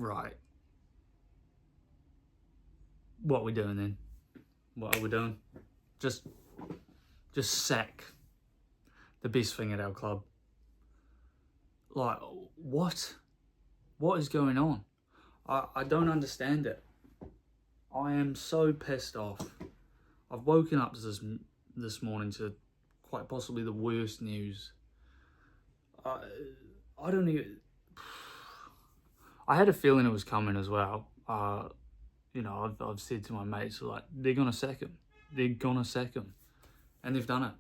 right, what are we doing then? What are we doing? Just sack the best thing at our club. Like, what? What is going on? I don't understand it. I am so pissed off. I've woken up to this morning to quite possibly the worst news. I don't even... I had a feeling it was coming as well. You know, I've said to my mates, like, they're going to sack him. They're going to sack him. And they've done it.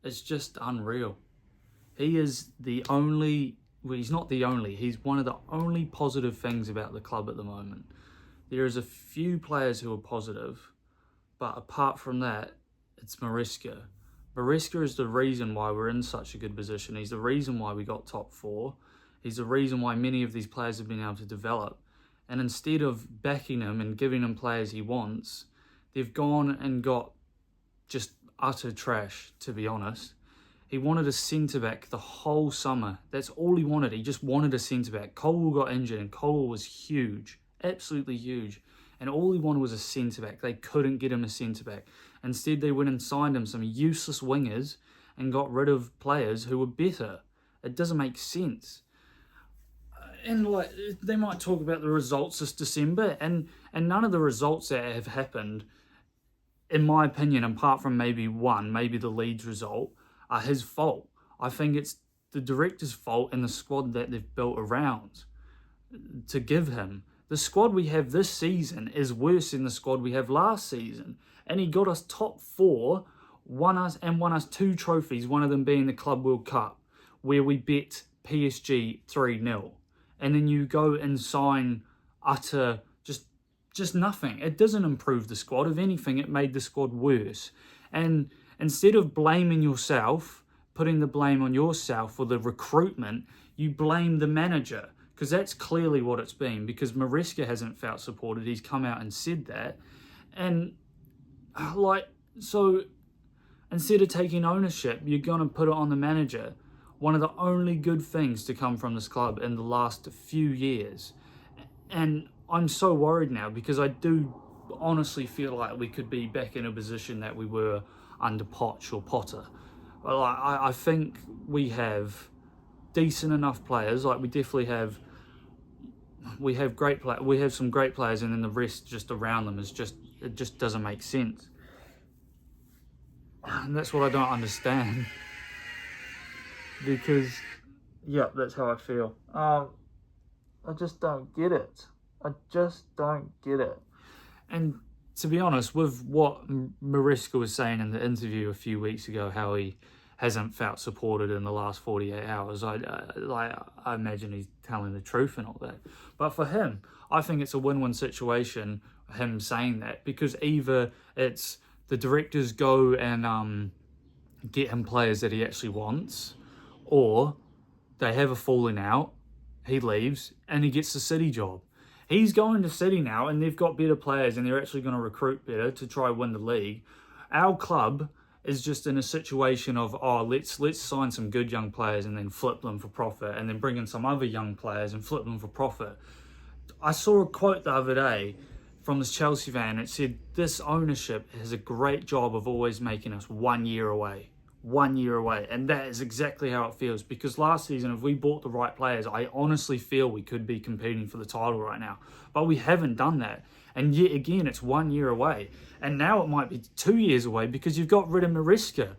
It's just unreal. He is the only... Well, he's not the only. He's one of the only positive things about the club at the moment. There is a few players who are positive, but apart from that, it's Mariska. Mariska is the reason why we're in such a good position. He's the reason why we got top 4. He's the reason why many of these players have been able to develop. And instead of backing him and giving him players he wants, they've gone and got just utter trash, to be honest. He wanted a centre-back the whole summer. That's all he wanted. He just wanted a centre-back. Colwell got injured and Colwell was huge, absolutely huge. And all he wanted was a centre-back. They couldn't get him a centre-back. Instead, they went and signed him some useless wingers and got rid of players who were better. It doesn't make sense. And like, they might talk about the results this December, and none of the results that have happened, in my opinion, apart from maybe the Leeds result, are his fault. I think it's the director's fault and the squad that they've built around to give him. The squad we have this season is worse than the squad we have last season. And he got us top 4, won us 2 trophies, one of them being the Club World Cup, where we beat PSG 3-0. And then you go and sign utter just nothing. It doesn't improve the squad. If anything, it made the squad worse. And instead of blaming yourself, putting the blame on yourself for the recruitment, you blame the manager, because that's clearly what it's been, because Mariska hasn't felt supported. He's come out and said that. And like, so instead of taking ownership, you're going to put it on the manager. One of the only good things to come from this club in the last few years. And I'm so worried now, because I do honestly feel like we could be back in a position that we were under Poch or Potter. Well, I think we have decent enough players. Like, we definitely have. We have great play. We have some great players, and then the rest just around them is it just doesn't make sense. And that's what I don't understand. Because, yeah, that's how I feel. I just don't get it. I just don't get it. And to be honest, with what Mariska was saying in the interview a few weeks ago, how he hasn't felt supported in the last 48 hours, I imagine he's telling the truth and all that. But for him, I think it's a win-win situation, him saying that, because either it's the directors go and get him players that he actually wants, or they have a falling out, he leaves, and he gets the City job. He's going to City now, and they've got better players, and they're actually going to recruit better to try win the league. Our club is just in a situation of, let's sign some good young players and then flip them for profit, and then bring in some other young players and flip them for profit. I saw a quote the other day from this Chelsea fan. It said, this ownership has a great job of always making us 1 year away. 1 year away. And that is exactly how it feels, because last season, if we bought the right players, I honestly feel we could be competing for the title right now. But we haven't done that. And yet again, it's 1 year away. And now it might be 2 years away, because you've got rid of Mariska.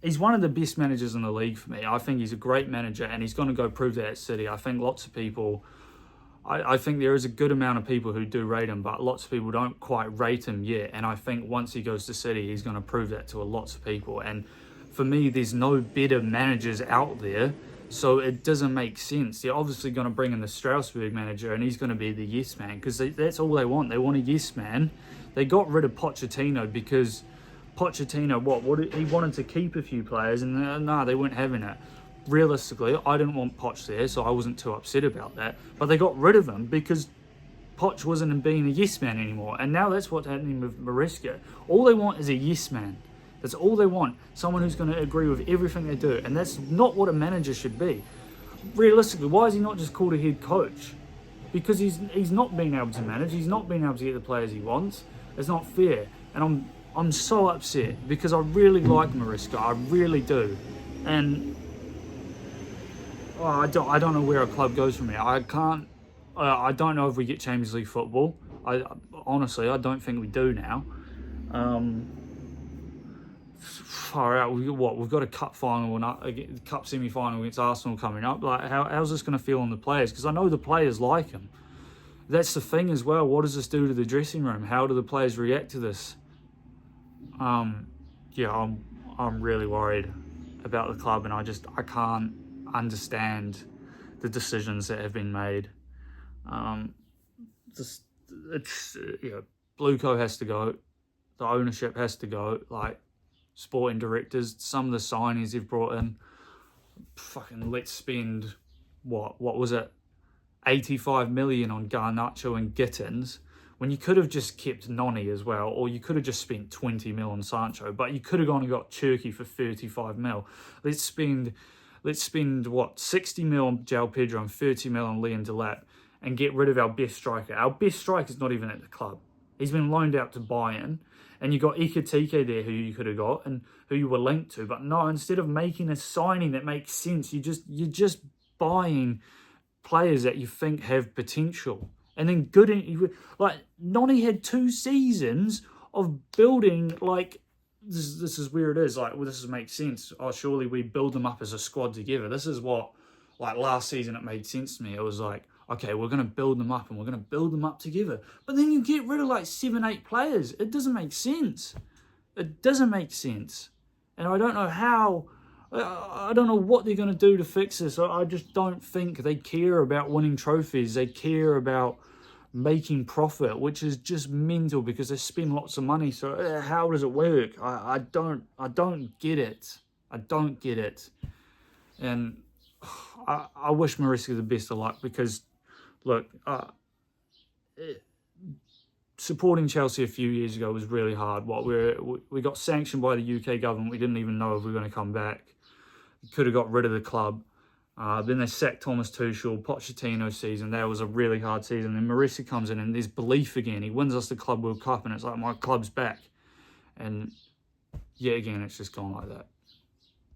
He's one of the best managers in the league for me. I think he's a great manager, and he's going to go prove that at City. I think lots of people... I think there is a good amount of people who do rate him, but lots of people don't quite rate him yet. And I think once he goes to City, he's going to prove that to lots of people. And for me, there's no better managers out there, so it doesn't make sense. They're obviously going to bring in the Strasbourg manager, and he's going to be the yes man, because that's all they want. They want a yes man. They got rid of Pochettino because Pochettino, he wanted to keep a few players, and they weren't having it. Realistically, I didn't want Poch there, so I wasn't too upset about that. But they got rid of him because Poch wasn't being a yes man anymore. And now that's what's happening with Mariska. All they want is a yes man. That's all they want. Someone who's going to agree with everything they do. And that's not what a manager should be. realistically, why is he not just called a head coach? Because he's not being able to manage. He's not being able to get the players he wants. It's not fair, and I'm so upset because I really like Mariska. I really do, and I don't know where a club goes from here. I can't. I don't know if we get Champions League football. I honestly, I don't think we do now. Far out. We've got a cup final and a cup semi-final against Arsenal coming up. Like, how's this going to feel on the players? Because I know the players like him. That's the thing as well. What does this do to the dressing room? How do the players react to this? Yeah, I'm really worried about the club, and I can't understand the decisions that have been made. Blueco has to go. The ownership has to go. Like, sporting directors, some of the signings they've brought in, fucking let's spend what was it, 85 million on Garnacho and Gittins, when you could have just kept Noni as well, or you could have just spent 20 mil on Sancho, but you could have gone and got Turkey for 35 mil. Let's spend what, 60 mil on João Pedro and 30 mil on Leon Delap, and get rid of our best striker. Our best striker's not even at the club. He's been loaned out to Bayern, and you got Ekitike there who you could have got and who you were linked to. But no, instead of making a signing that makes sense, you're just buying players that you think have potential. And then like Noni had 2 seasons of building, like, this is where it is. Like, well, this makes sense. Oh, surely we build them up as a squad together. This is what, like, last season it made sense to me. It was like, okay, we're going to build them up and we're going to build them up together. But then you get rid of like 7, 8 players. It doesn't make sense. It doesn't make sense. And I don't know how, I don't know what they're going to do to fix this. I just don't think they care about winning trophies. They care about making profit, which is just mental because they spend lots of money. So how does it work? I don't get it. I don't get it. And I wish Mariska the best of luck because, look, supporting Chelsea a few years ago was really hard. We got sanctioned by the UK government. We didn't even know if we were going to come back. We could have got rid of the club. Then they sacked Thomas Tuchel, Pochettino season. That was a really hard season. Then Mariska comes in and there's belief again. He wins us the Club World Cup and it's like, my club's back. And yet again, it's just gone like that.